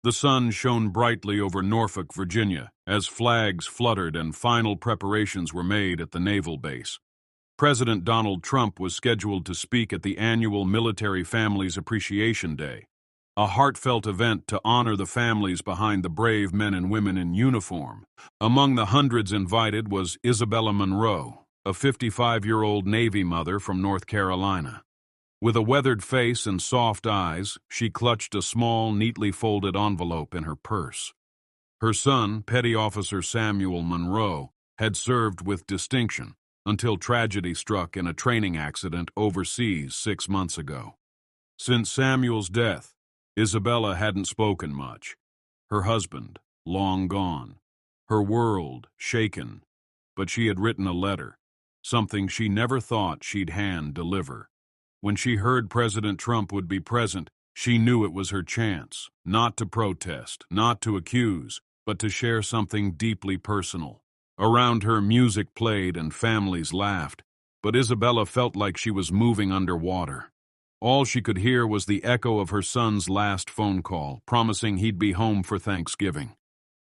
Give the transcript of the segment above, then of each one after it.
The sun shone brightly over Norfolk, Virginia, as flags fluttered and final preparations were made at the naval base. President Donald Trump was scheduled to speak at the annual Military Families Appreciation Day, a heartfelt event to honor the families behind the brave men and women in uniform. Among the hundreds invited was Isabella Monroe, a 55-year-old Navy mother from North Carolina. With a weathered face and soft eyes, she clutched a small, neatly folded envelope in her purse. Her son, Petty Officer Samuel Monroe, had served with distinction until tragedy struck in a training accident overseas 6 months ago. Since Samuel's death, Isabella hadn't spoken much. Her husband, long gone. Her world, shaken. But she had written a letter, something she never thought she'd hand-deliver. When she heard President Trump would be present, she knew it was her chance, not to protest, not to accuse, but to share something deeply personal. Around her, music played and families laughed, but Isabella felt like she was moving underwater. All she could hear was the echo of her son's last phone call, promising he'd be home for Thanksgiving.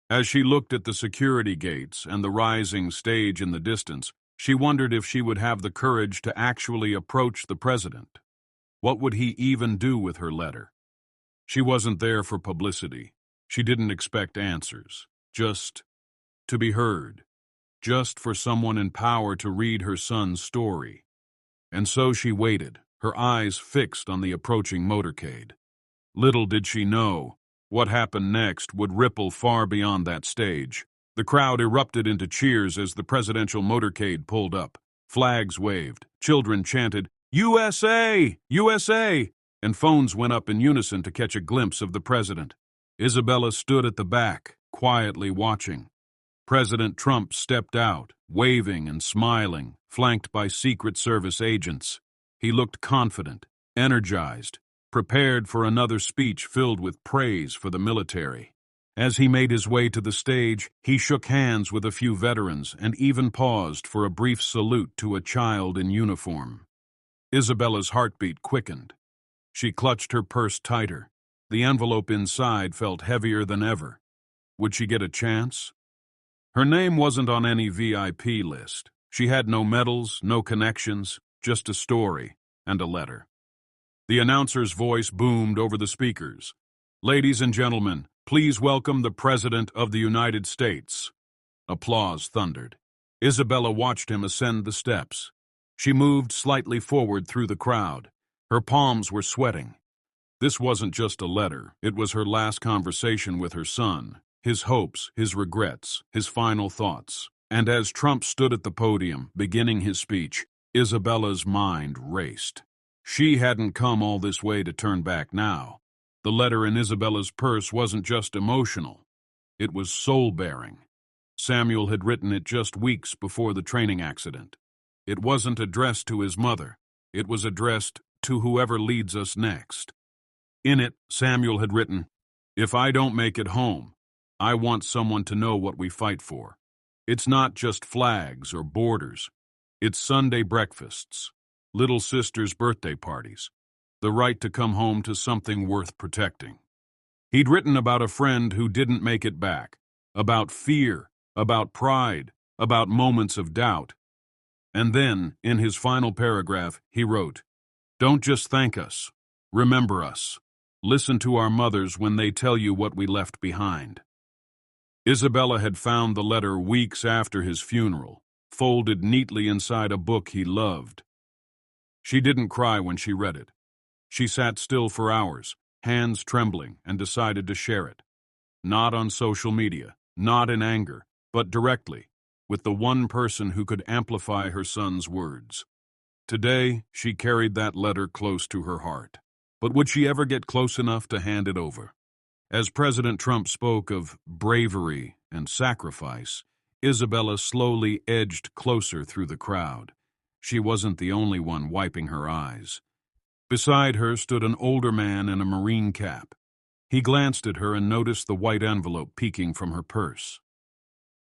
As she looked at the security gates and the rising stage in the distance, she wondered if she would have the courage to actually approach the president. What would he even do with her letter? She wasn't there for publicity. She didn't expect answers. Just to be heard. Just for someone in power to read her son's story. And so she waited, her eyes fixed on the approaching motorcade. Little did she know, what happened next would ripple far beyond that stage. The crowd erupted into cheers as the presidential motorcade pulled up. Flags waved, children chanted, "USA! USA!" and phones went up in unison to catch a glimpse of the president. Isabella stood at the back, quietly watching. President Trump stepped out, waving and smiling, flanked by Secret Service agents. He looked confident, energized, prepared for another speech filled with praise for the military. As he made his way to the stage, he shook hands with a few veterans and even paused for a brief salute to a child in uniform. Isabella's heartbeat quickened. She clutched her purse tighter. The envelope inside felt heavier than ever. Would she get a chance? Her name wasn't on any VIP list. She had no medals, no connections, just a story and a letter. The announcer's voice boomed over the speakers. "Ladies and gentlemen, please welcome the President of the United States." Applause thundered. Isabella watched him ascend the steps. She moved slightly forward through the crowd. Her palms were sweating. This wasn't just a letter. It was her last conversation with her son, his hopes, his regrets, his final thoughts. And as Trump stood at the podium, beginning his speech, Isabella's mind raced. She hadn't come all this way to turn back now. The letter in Isabella's purse wasn't just emotional. It was soul-bearing. Samuel had written it just weeks before the training accident. It wasn't addressed to his mother. It was addressed to whoever leads us next. In it, Samuel had written, "If I don't make it home, I want someone to know what we fight for. It's not just flags or borders. It's Sunday breakfasts, little sisters' birthday parties, the right to come home to something worth protecting." He'd written about a friend who didn't make it back, about fear, about pride, about moments of doubt. And then, in his final paragraph, he wrote, "Don't just thank us. Remember us. Listen to our mothers when they tell you what we left behind." Isabella had found the letter weeks after his funeral, folded neatly inside a book he loved. She didn't cry when she read it. She sat still for hours, hands trembling, and decided to share it. Not on social media, not in anger, but directly, with the one person who could amplify her son's words. Today, she carried that letter close to her heart. But would she ever get close enough to hand it over? As President Trump spoke of bravery and sacrifice, Isabella slowly edged closer through the crowd. She wasn't the only one wiping her eyes. Beside her stood an older man in a Marine cap. He glanced at her and noticed the white envelope peeking from her purse.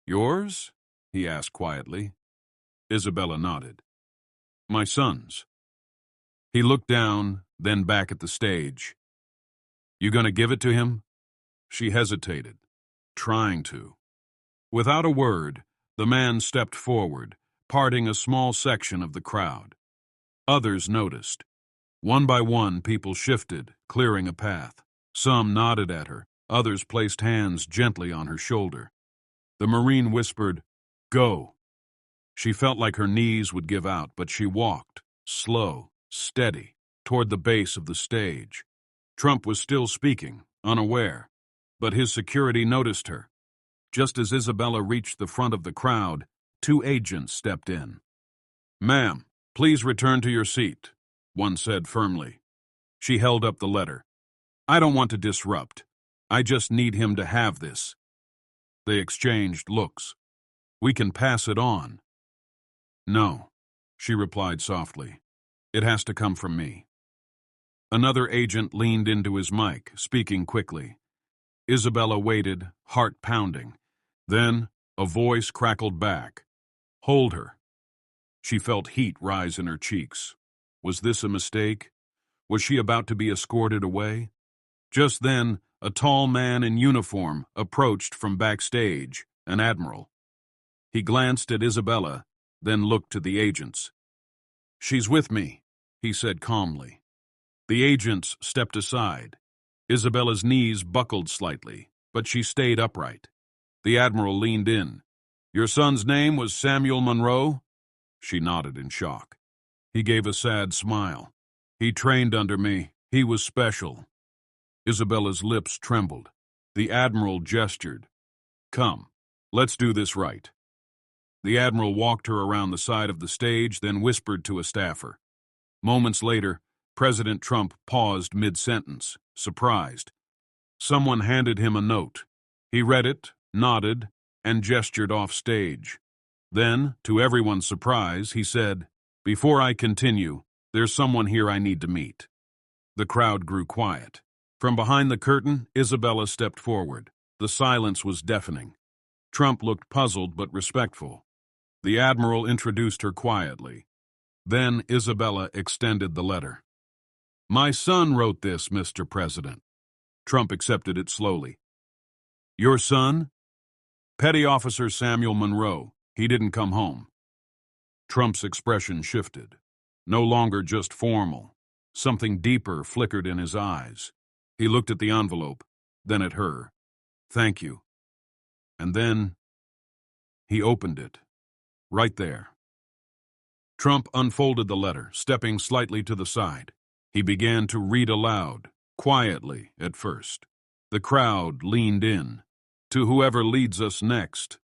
"Yours?" he asked quietly. Isabella nodded. "My son's." He looked down, then back at the stage. "You gonna give it to him?" She hesitated, trying to. Without a word, the man stepped forward, parting a small section of the crowd. Others noticed. One by one, people shifted, clearing a path. Some nodded at her, others placed hands gently on her shoulder. The Marine whispered, "Go." She felt like her knees would give out, but she walked, slow, steady, toward the base of the stage. Trump was still speaking, unaware, but his security noticed her. Just as Isabella reached the front of the crowd, 2 agents stepped in. "Ma'am, please return to your seat," one said firmly. She held up the letter. "I don't want to disrupt. I just need him to have this." They exchanged looks. "We can pass it on." "No," she replied softly. "It has to come from me." Another agent leaned into his mic, speaking quickly. Isabella waited, heart pounding. Then a voice crackled back. "Hold her." She felt heat rise in her cheeks. Was this a mistake? Was she about to be escorted away? Just then, a tall man in uniform approached from backstage, an admiral. He glanced at Isabella, then looked to the agents. "She's with me," he said calmly. The agents stepped aside. Isabella's knees buckled slightly, but she stayed upright. The admiral leaned in. "Your son's name was Samuel Monroe?" She nodded in shock. He gave a sad smile. "He trained under me. He was special." Isabella's lips trembled. The admiral gestured. "Come, let's do this right." The admiral walked her around the side of the stage, then whispered to a staffer. Moments later, President Trump paused mid-sentence, surprised. Someone handed him a note. He read it, nodded, and gestured off stage. Then, to everyone's surprise, he said, "Before I continue, there's someone here I need to meet." The crowd grew quiet. From behind the curtain, Isabella stepped forward. The silence was deafening. Trump looked puzzled but respectful. The admiral introduced her quietly. Then Isabella extended the letter. "My son wrote this, Mr. President." Trump accepted it slowly. "Your son?" "Petty Officer Samuel Monroe. He didn't come home." Trump's expression shifted. No longer just formal. Something deeper flickered in his eyes. He looked at the envelope, then at her. "Thank you." And then he opened it. Right there. Trump unfolded the letter, stepping slightly to the side. He began to read aloud, quietly at first. The crowd leaned in. "To whoever leads us next."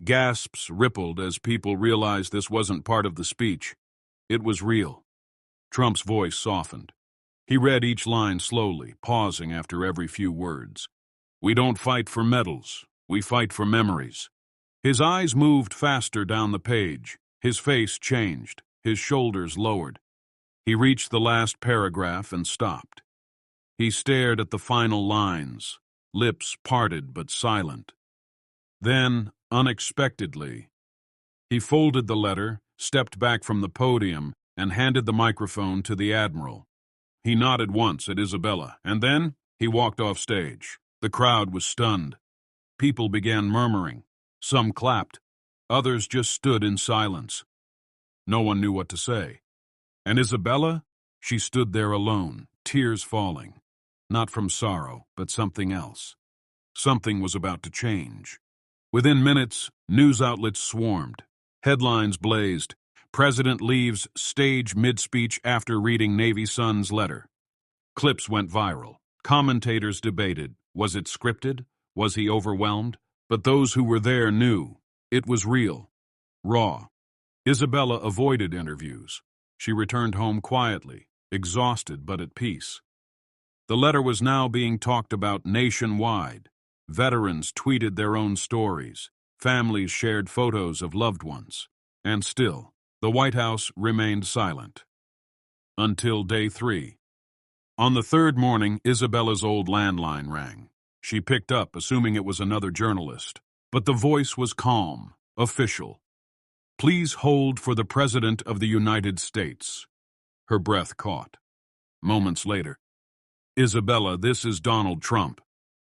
Gasps rippled as people realized this wasn't part of the speech. It was real. Trump's voice softened. He read each line slowly, pausing after every few words. "We don't fight for medals. We fight for memories." His eyes moved faster down the page. His face changed. His shoulders lowered. He reached the last paragraph and stopped. He stared at the final lines, lips parted but silent. Then, unexpectedly, he folded the letter, stepped back from the podium, and handed the microphone to the admiral. He nodded once at Isabella, and then he walked off stage. The crowd was stunned. People began murmuring. Some clapped. Others just stood in silence. No one knew what to say. And Isabella? She stood there alone, tears falling. Not from sorrow, but something else. Something was about to change. Within minutes, news outlets swarmed. Headlines blazed. President leaves stage mid-speech after reading Navy son's letter. Clips went viral. Commentators debated. Was it scripted? Was he overwhelmed? But those who were there knew. It was real. Raw. Isabella avoided interviews. She returned home quietly, exhausted but at peace. The letter was now being talked about nationwide. Veterans tweeted their own stories. Families shared photos of loved ones. And still, the White House remained silent. Until day 3. On the third morning, Isabella's old landline rang. She picked up, assuming it was another journalist. But the voice was calm, official. "Please hold for the President of the United States." Her breath caught. Moments later, "Isabella, this is Donald Trump."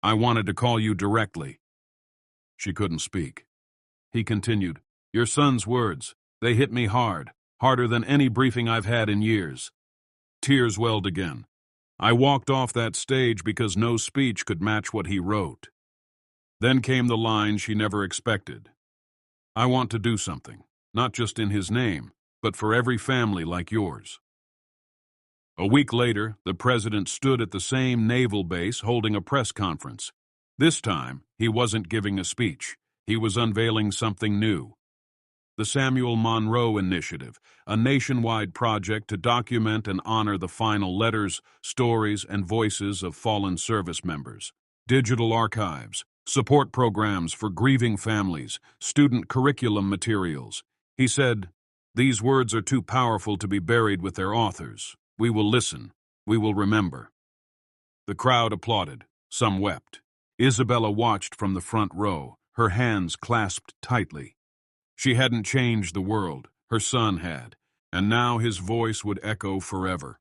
I wanted to call you directly." She couldn't speak. He continued, "Your son's words, they hit me hard, harder than any briefing I've had in years." Tears welled again. "I walked off that stage because no speech could match what he wrote." Then came the line she never expected. "I want to do something, not just in his name, but for every family like yours." A week later, the president stood at the same naval base holding a press conference. This time, he wasn't giving a speech. He was unveiling something new. The Isabella Monroe Initiative, a nationwide project to document and honor the final letters, stories, and voices of fallen service members. Digital archives, support programs for grieving families, student curriculum materials. He said, "These words are too powerful to be buried with their authors. We will listen. We will remember." The crowd applauded. Some wept. Isabella watched from the front row, her hands clasped tightly. She hadn't changed the world, her son had, and now his voice would echo forever.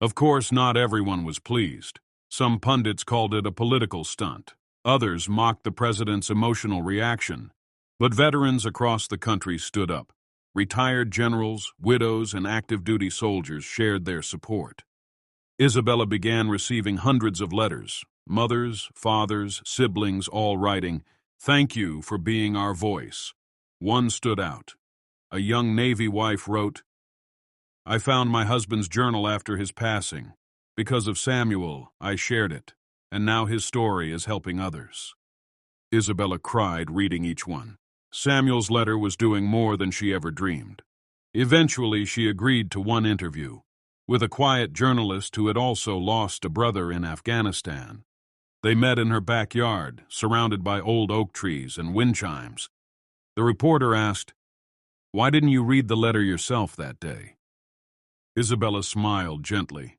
Of course, not everyone was pleased. Some pundits called it a political stunt. Others mocked the president's emotional reaction. But veterans across the country stood up. Retired generals, widows, and active-duty soldiers shared their support. Isabella began receiving hundreds of letters, mothers, fathers, siblings, all writing, "Thank you for being our voice." One stood out. A young Navy wife wrote, "I found my husband's journal after his passing. Because of Samuel, I shared it, and now his story is helping others." Isabella cried reading each one. Samuel's letter was doing more than she ever dreamed. Eventually, she agreed to one interview with a quiet journalist who had also lost a brother in Afghanistan. They met in her backyard, surrounded by old oak trees and wind chimes. The reporter asked, "Why didn't you read the letter yourself that day?" Isabella smiled gently.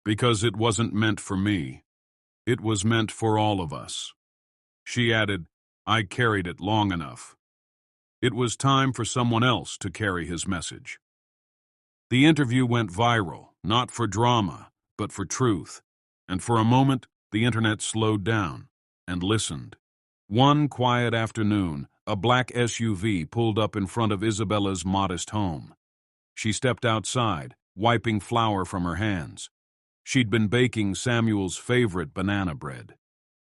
"Because it wasn't meant for me. It was meant for all of us." She added, "I carried it long enough. It was time for someone else to carry his message." The interview went viral, not for drama, but for truth. And for a moment, the internet slowed down and listened. One quiet afternoon, a black SUV pulled up in front of Isabella's modest home. She stepped outside, wiping flour from her hands. She'd been baking Samuel's favorite banana bread.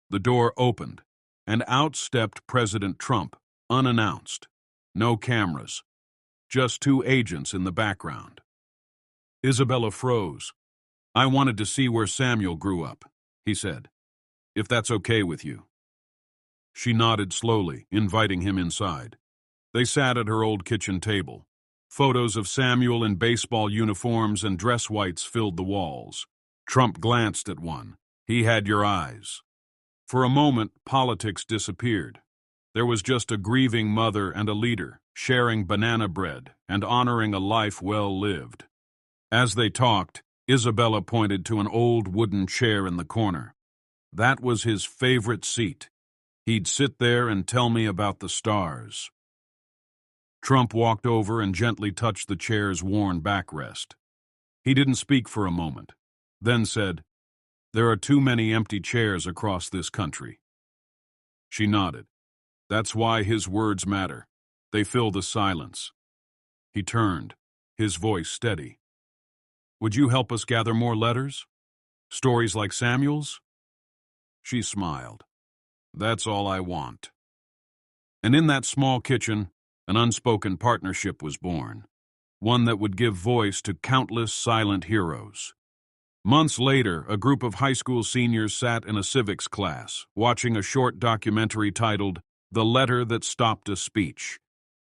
The door opened, and out stepped President Trump, unannounced. No cameras, just two agents in the background. Isabella froze. "I wanted to see where Samuel grew up," he said. "If that's okay with you." She nodded slowly, inviting him inside. They sat at her old kitchen table. Photos of Samuel in baseball uniforms and dress whites filled the walls. Trump glanced at one. He had your eyes. For a moment, politics disappeared. There was just a grieving mother and a leader, sharing banana bread and honoring a life well lived. As they talked, Isabella pointed to an old wooden chair in the corner. That was his favorite seat. He'd sit there and tell me about the stars. Trump walked over and gently touched the chair's worn backrest. He didn't speak for a moment, then said, "There are too many empty chairs across this country." She nodded. That's why his words matter. They fill the silence. He turned, his voice steady. "Would you help us gather more letters? Stories like Samuel's?" She smiled. "That's all I want." And in that small kitchen, an unspoken partnership was born, one that would give voice to countless silent heroes. Months later, a group of high school seniors sat in a civics class, watching a short documentary titled "The Letter That Stopped a Speech."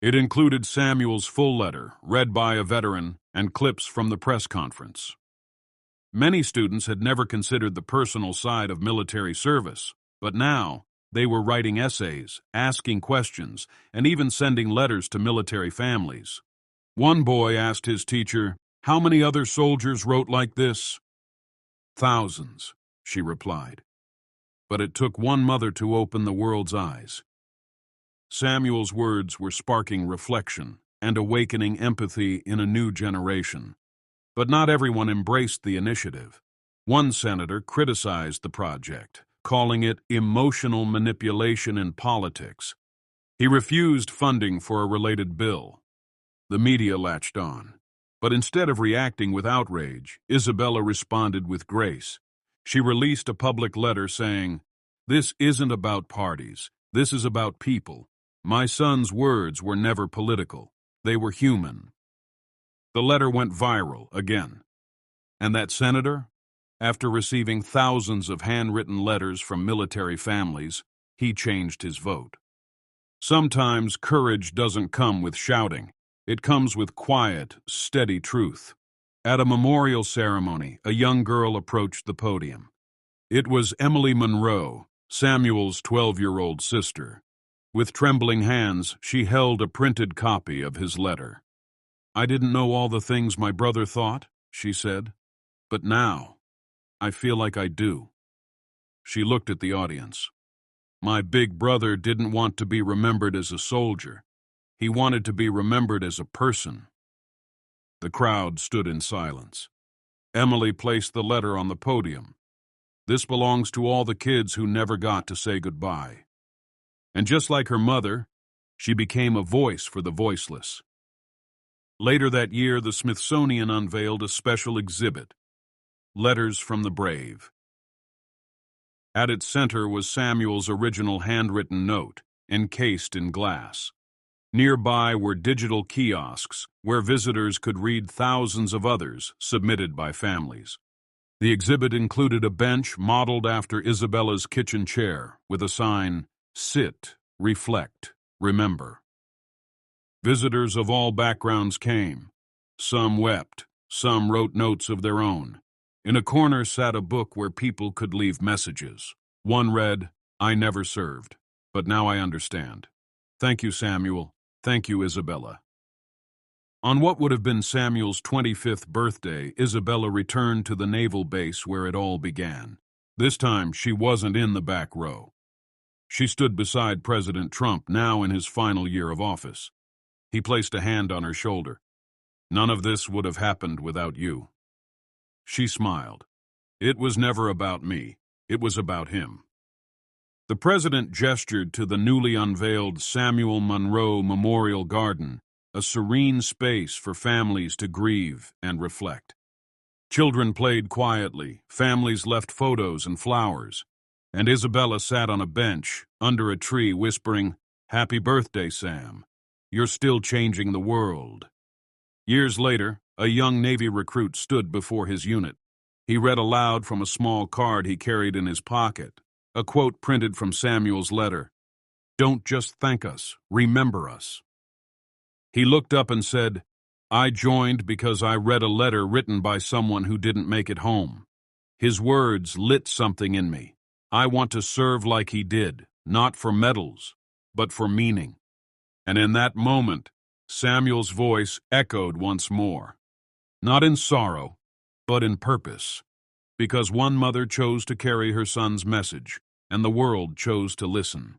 It included Samuel's full letter, read by a veteran, and clips from the press conference. Many students had never considered the personal side of military service, but now they were writing essays, asking questions, and even sending letters to military families. One boy asked his teacher, "How many other soldiers wrote like this?" "Thousands," she replied. But it took one mother to open the world's eyes. Samuel's words were sparking reflection and awakening empathy in a new generation. But not everyone embraced the initiative. One senator criticized the project, calling it emotional manipulation in politics. He refused funding for a related bill. The media latched on. But instead of reacting with outrage, Isabella responded with grace. She released a public letter saying, "This isn't about parties. This is about people. My son's words were never political. They were human." The letter went viral again. And that senator? After receiving thousands of handwritten letters from military families, he changed his vote. Sometimes courage doesn't come with shouting. It comes with quiet, steady truth. At a memorial ceremony, a young girl approached the podium. It was Emily Monroe, Samuel's 12-year-old sister. With trembling hands, she held a printed copy of his letter. "I didn't know all the things my brother thought," she said, "but now I feel like I do." She looked at the audience. "My big brother didn't want to be remembered as a soldier. He wanted to be remembered as a person." The crowd stood in silence. Emily placed the letter on the podium. "This belongs to all the kids who never got to say goodbye." And just like her mother, she became a voice for the voiceless. Later that year, the Smithsonian unveiled a special exhibit, Letters from the Brave. At its center was Samuel's original handwritten note, encased in glass. Nearby were digital kiosks where visitors could read thousands of others submitted by families. The exhibit included a bench modeled after Isabella's kitchen chair with a sign, "Sit, reflect, remember." Visitors of all backgrounds came. Some wept, some wrote notes of their own. In a corner sat a book where people could leave messages. One read, "I never served, but now I understand. Thank you, Samuel. Thank you, Isabella." On what would have been Samuel's 25th birthday, Isabella returned to the naval base where it all began. This time, she wasn't in the back row. She stood beside President Trump, now in his final year of office. He placed a hand on her shoulder. "None of this would have happened without you." She smiled. "It was never about me. It was about him." The president gestured to the newly unveiled Samuel Monroe Memorial Garden, a serene space for families to grieve and reflect. Children played quietly, families left photos and flowers, and Isabella sat on a bench under a tree whispering, "Happy birthday, Sam. You're still changing the world." Years later, a young Navy recruit stood before his unit. He read aloud from a small card he carried in his pocket, a quote printed from Samuel's letter, "Don't just thank us, remember us." He looked up and said, "I joined because I read a letter written by someone who didn't make it home. His words lit something in me. I want to serve like he did, not for medals, but for meaning." And in that moment, Samuel's voice echoed once more. Not in sorrow, but in purpose. Because one mother chose to carry her son's message, and the world chose to listen.